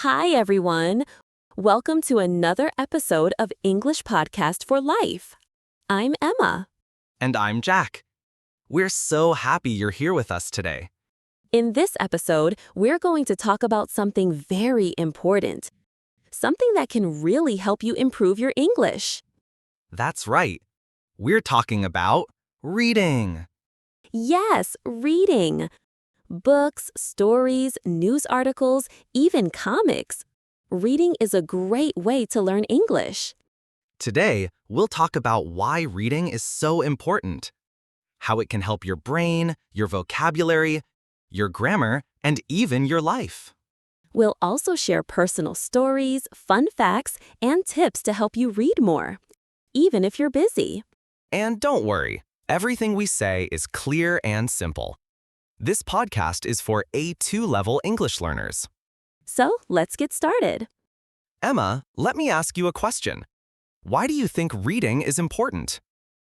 Hi, everyone. Welcome to another episode of English Podcast for Life. I'm Emma. And I'm Jack. We're so happy you're here with us today. In this episode, we're going to talk about something very important, something that can really help you improve your English. That's right. We're talking about reading. Yes, reading. Books, stories, news articles, even comics. Reading is a great way to learn English. Today, we'll talk about why reading is so important, how it can help your brain, your vocabulary, your grammar, and even your life. We'll also share personal stories, fun facts, and tips to help you read more, even if you're busy. And don't worry, everything we say is clear and simple. This podcast is for A2 level English learners. So let's get started. Emma, let me ask you a question. Why do you think reading is important?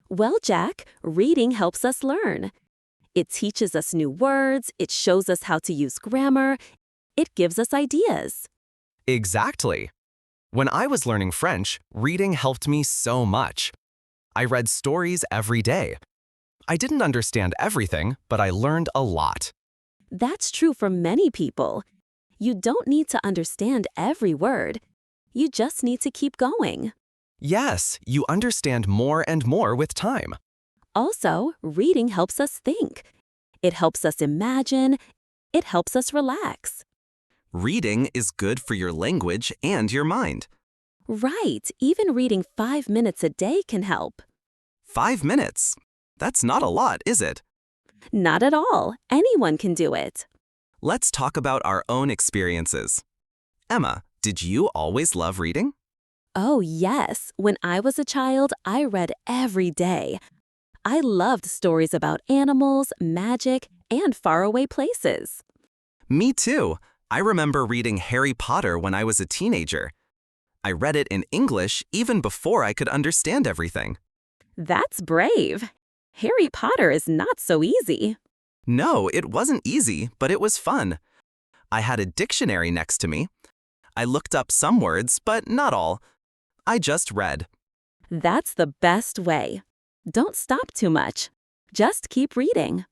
Well, Jack, reading helps us learn. It teaches us new words, it shows us how to use grammar, it gives us ideas. Exactly. When I was learning French, reading helped me so much. I read stories every day. I didn't understand everything, but I learned a lot. That's true for many people. You don't need to understand every word. You just need to keep going. Yes, you understand more and more with time. Also, reading helps us think. It helps us imagine. It helps us relax. Reading is good for your language and your mind. Right, even reading 5 minutes a day can help. 5 minutes? That's not a lot, is it? Not at all. Anyone can do it. Let's talk about our own experiences. Emma, did you always love reading? Oh, yes. When I was a child, I read every day. I loved stories about animals, magic, and faraway places. Me too. I remember reading Harry Potter when I was a teenager. I read it in English even before I could understand everything. That's brave. Harry Potter is not so easy. No, it wasn't easy, but it was fun. I had a dictionary next to me. I looked up some words, but not all. I just read. That's the best way. Don't stop too much. Just keep reading.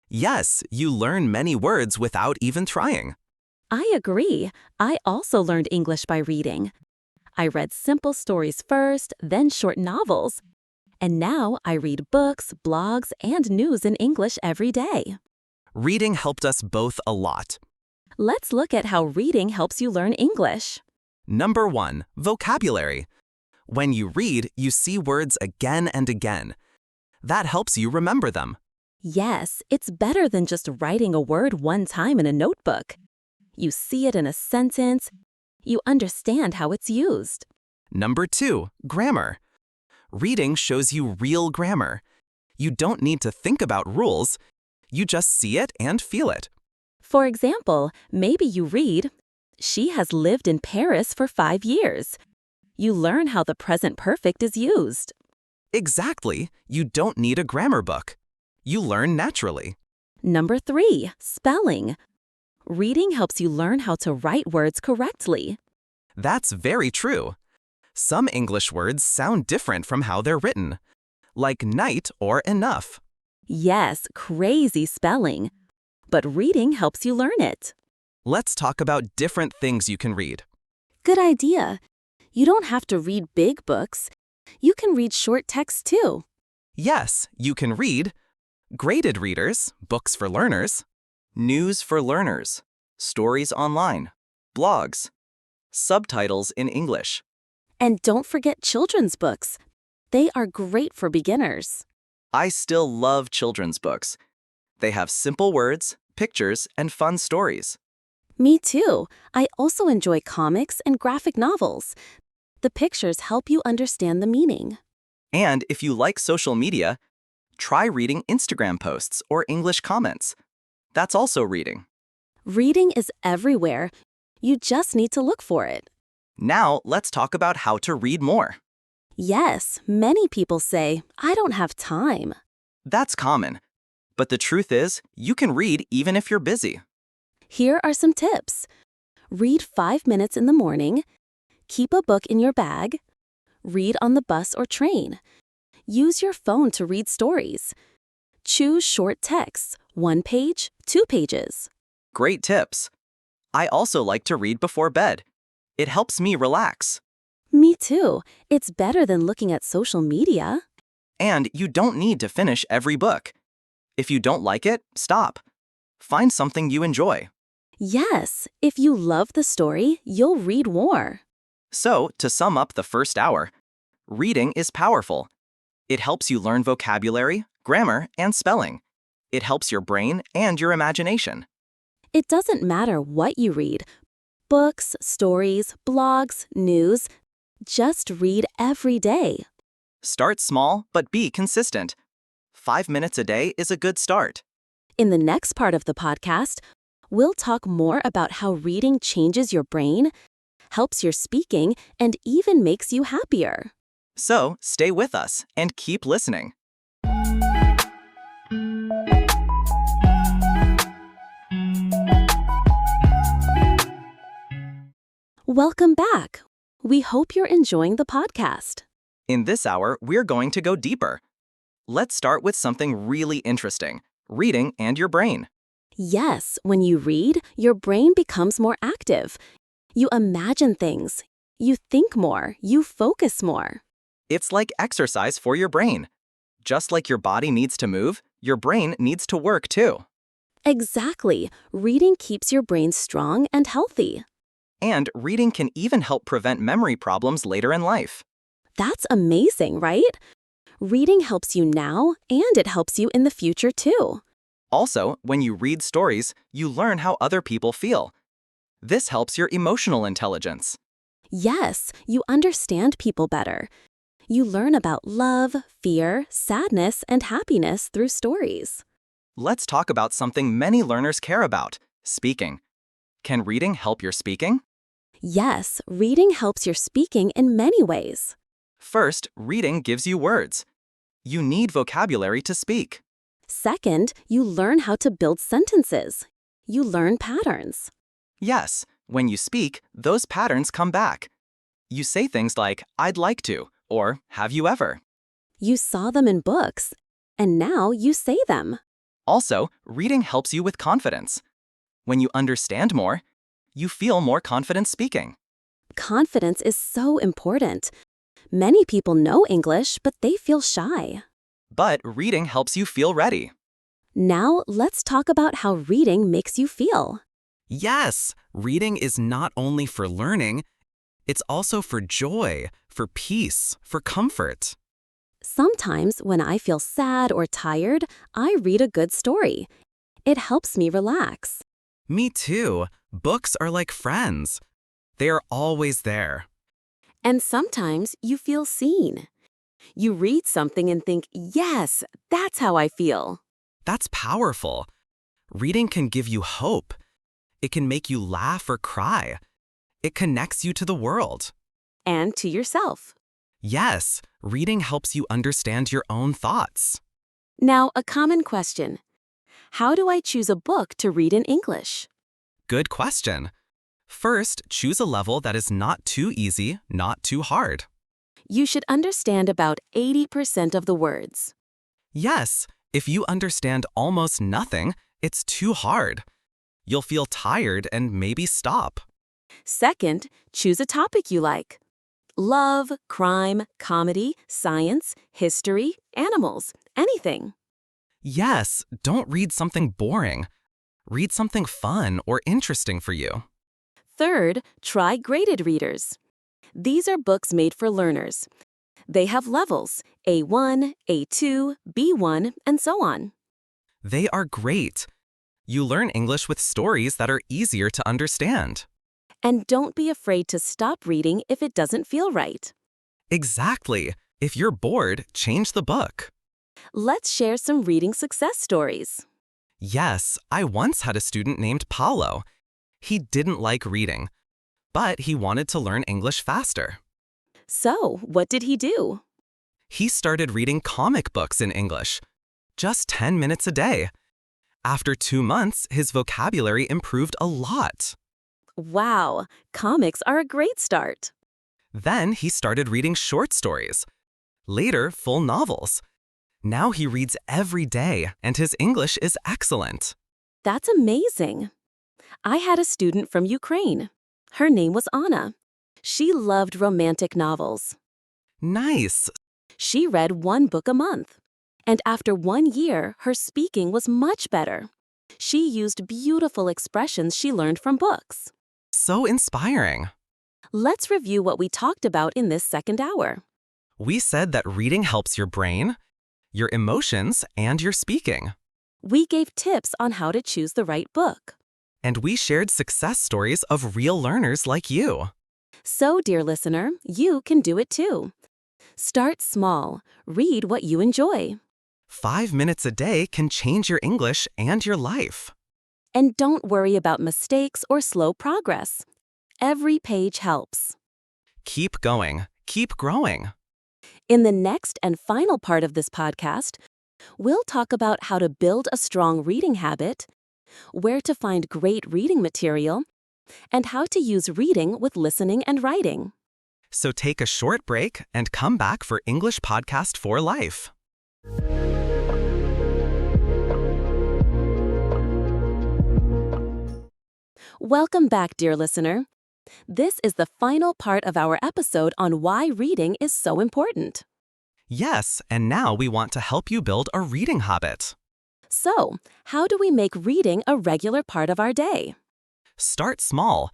Yes, you learn many words without even trying. I agree. I also learned English by reading. I read simple stories first, then short novels. And now I read books, blogs, and news in English every day. Reading helped us both a lot. Let's look at how reading helps you learn English. Number 1, vocabulary. When you read, you see words again and again. That helps you remember them. Yes, it's better than just writing a word one time in a notebook. You see it in a sentence. You understand how it's used. Number 2, grammar. Reading shows you real grammar. You don't need to think about rules. You just see it and feel it. For example, maybe you read, "She has lived in Paris for 5 years." You learn how the present perfect is used. Exactly. You don't need a grammar book. You learn naturally. Number 3, spelling. Reading helps you learn how to write words correctly. That's very true. Some English words sound different from how they're written, like night or enough. Yes, crazy spelling. But reading helps you learn it. Let's talk about different things you can read. Good idea. You don't have to read big books. You can read short text too. Yes, you can read graded readers, books for learners, news for learners, stories online, blogs, subtitles in English. And don't forget children's books. They are great for beginners. I still love children's books. They have simple words, pictures, and fun stories. Me too. I also enjoy comics and graphic novels. The pictures help you understand the meaning. And if you like social media, try reading Instagram posts or English comments. That's also reading. Reading is everywhere. You just need to look for it. Now, let's talk about how to read more. Yes, many people say, "I don't have time." That's common. But the truth is, you can read even if you're busy. Here are some tips. Read 5 minutes in the morning. Keep a book in your bag. Read on the bus or train. Use your phone to read stories. Choose short texts, 1 page, 2 pages. Great tips. I also like to read before bed. It helps me relax. Me too. It's better than looking at social media. And you don't need to finish every book. If you don't like it, stop. Find something you enjoy. Yes, if you love the story, you'll read more. So, to sum up the first hour, reading is powerful. It helps you learn vocabulary, grammar, and spelling. It helps your brain and your imagination. It doesn't matter what you read. Books, stories, blogs, news. Just read every day. Start small, but be consistent. 5 minutes a day is a good start. In the next part of the podcast, we'll talk more about how reading changes your brain, helps your speaking, and even makes you happier. So, stay with us and keep listening. Welcome back. We hope you're enjoying the podcast. In this hour, we're going to go deeper. Let's start with something really interesting, reading and your brain. Yes, when you read, your brain becomes more active. You imagine things. You think more. You focus more. It's like exercise for your brain. Just like your body needs to move, your brain needs to work too. Exactly. Reading keeps your brain strong and healthy. And reading can even help prevent memory problems later in life. That's amazing, right? Reading helps you now, and it helps you in the future too. Also, when you read stories, you learn how other people feel. This helps your emotional intelligence. Yes, you understand people better. You learn about love, fear, sadness, and happiness through stories. Let's talk about something many learners care about, speaking. Can reading help your speaking? Yes, reading helps your speaking in many ways. First, reading gives you words. You need vocabulary to speak. Second, you learn how to build sentences. You learn patterns. Yes, when you speak, those patterns come back. You say things like, I'd like to, or have you ever? You saw them in books, and now you say them. Also, reading helps you with confidence. When you understand more, you feel more confident speaking. Confidence is so important. Many people know English, but they feel shy. But reading helps you feel ready. Now, let's talk about how reading makes you feel. Yes, reading is not only for learning, it's also for joy, for peace, for comfort. Sometimes, when I feel sad or tired, I read a good story. It helps me relax. Me too. Books are like friends. They are always there. And sometimes you feel seen. You read something and think, yes, that's how I feel. That's powerful. Reading can give you hope. It can make you laugh or cry. It connects you to the world. And to yourself. Yes, reading helps you understand your own thoughts. Now, a common question. How do I choose a book to read in English? Good question. First, choose a level that is not too easy, not too hard. You should understand about 80% of the words. Yes, if you understand almost nothing, it's too hard. You'll feel tired and maybe stop. Second, choose a topic you like. Love, crime, comedy, science, history, animals, anything. Yes, don't read something boring. Read something fun or interesting for you. Third, try graded readers. These are books made for learners. They have levels, A1, A2, B1, and so on. They are great. You learn English with stories that are easier to understand. And don't be afraid to stop reading if it doesn't feel right. Exactly. If you're bored, change the book. Let's share some reading success stories. Yes, I once had a student named Paulo. He didn't like reading, but he wanted to learn English faster. So, what did he do? He started reading comic books in English, just 10 minutes a day. After 2 months, his vocabulary improved a lot. Wow, comics are a great start. Then he started reading short stories. Later, full novels. Now he reads every day, and his English is excellent. That's amazing. I had a student from Ukraine. Her name was Anna. She loved romantic novels. Nice. She read one book a month. And after 1 year, her speaking was much better. She used beautiful expressions she learned from books. So inspiring. Let's review what we talked about in this second hour. We said that reading helps your brain, your emotions, and your speaking. We gave tips on how to choose the right book. And we shared success stories of real learners like you. So, dear listener, you can do it too. Start small. Read what you enjoy. 5 minutes a day can change your English and your life. And don't worry about mistakes or slow progress. Every page helps. Keep going. Keep growing. In the next and final part of this podcast, we'll talk about how to build a strong reading habit, where to find great reading material, and how to use reading with listening and writing. So take a short break and come back for English Podcast for Life. Welcome back, dear listener. This is the final part of our episode on why reading is so important. Yes, and now we want to help you build a reading habit. So, how do we make reading a regular part of our day? Start small.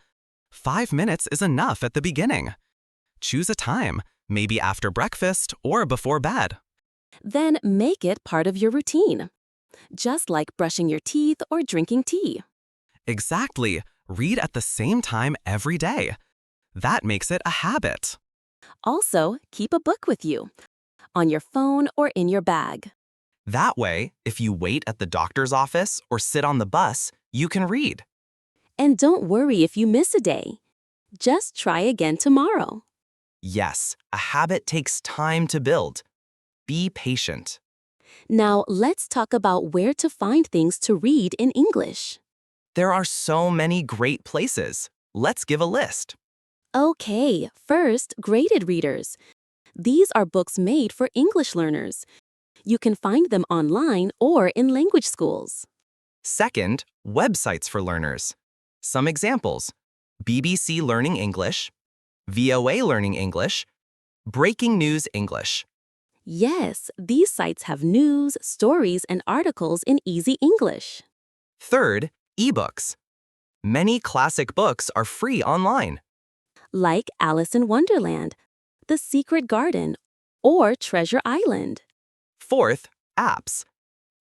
5 minutes is enough at the beginning. Choose a time, maybe after breakfast or before bed. Then make it part of your routine, just like brushing your teeth or drinking tea. Exactly. Read at the same time every day. That makes it a habit. Also, keep a book with you, on your phone or in your bag. That way, if you wait at the doctor's office or sit on the bus, you can read. And don't worry if you miss a day. Just try again tomorrow. Yes, a habit takes time to build. Be patient. Now, let's talk about where to find things to read in English. There are so many great places. Let's give a list. Okay, first, graded readers. These are books made for English learners. You can find them online or in language schools. Second, websites for learners. Some examples: BBC Learning English, VOA Learning English, Breaking News English. Yes, these sites have news, stories, and articles in easy English. Third, ebooks. Many classic books are free online. Like Alice in Wonderland, The Secret Garden, or Treasure Island. Fourth, apps.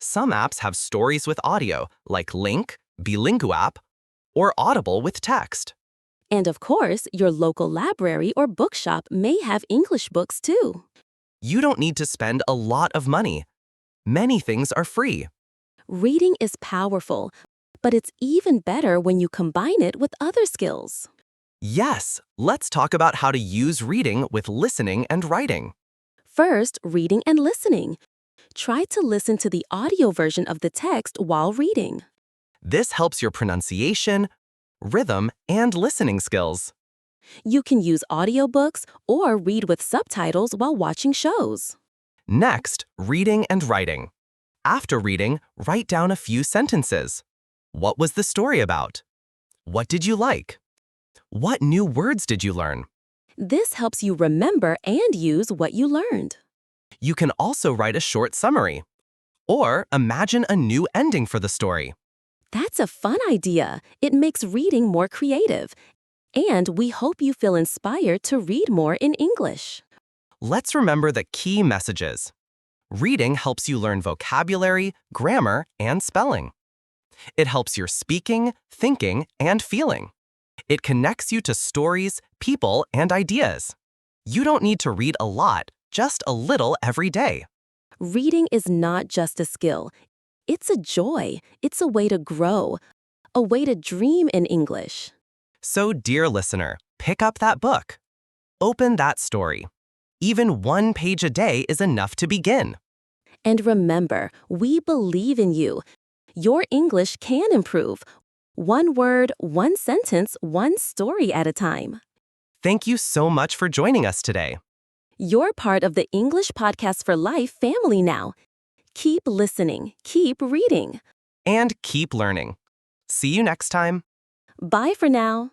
Some apps have stories with audio, like Link, Bilinguapp, or Audible with text. And of course, your local library or bookshop may have English books too. You don't need to spend a lot of money. Many things are free. Reading is powerful, but it's even better when you combine it with other skills. Yes, let's talk about how to use reading with listening and writing. First, reading and listening. Try to listen to the audio version of the text while reading. This helps your pronunciation, rhythm, and listening skills. You can use audiobooks or read with subtitles while watching shows. Next, reading and writing. After reading, write down a few sentences. What was the story about? What did you like? What new words did you learn? This helps you remember and use what you learned. You can also write a short summary. Or imagine a new ending for the story. That's a fun idea. It makes reading more creative. And we hope you feel inspired to read more in English. Let's remember the key messages. Reading helps you learn vocabulary, grammar, and spelling. It helps your speaking, thinking, and feeling. It connects you to stories, people, and ideas. You don't need to read a lot, just a little every day. Reading is not just a skill. It's a joy. It's a way to grow, a way to dream in English. So, dear listener, pick up that book. Open that story. Even 1 page a day is enough to begin. And remember, we believe in you. Your English can improve. One word, one sentence, one story at a time. Thank you so much for joining us today. You're part of the English Podcast for Life family now. Keep listening, keep reading. And keep learning. See you next time. Bye for now.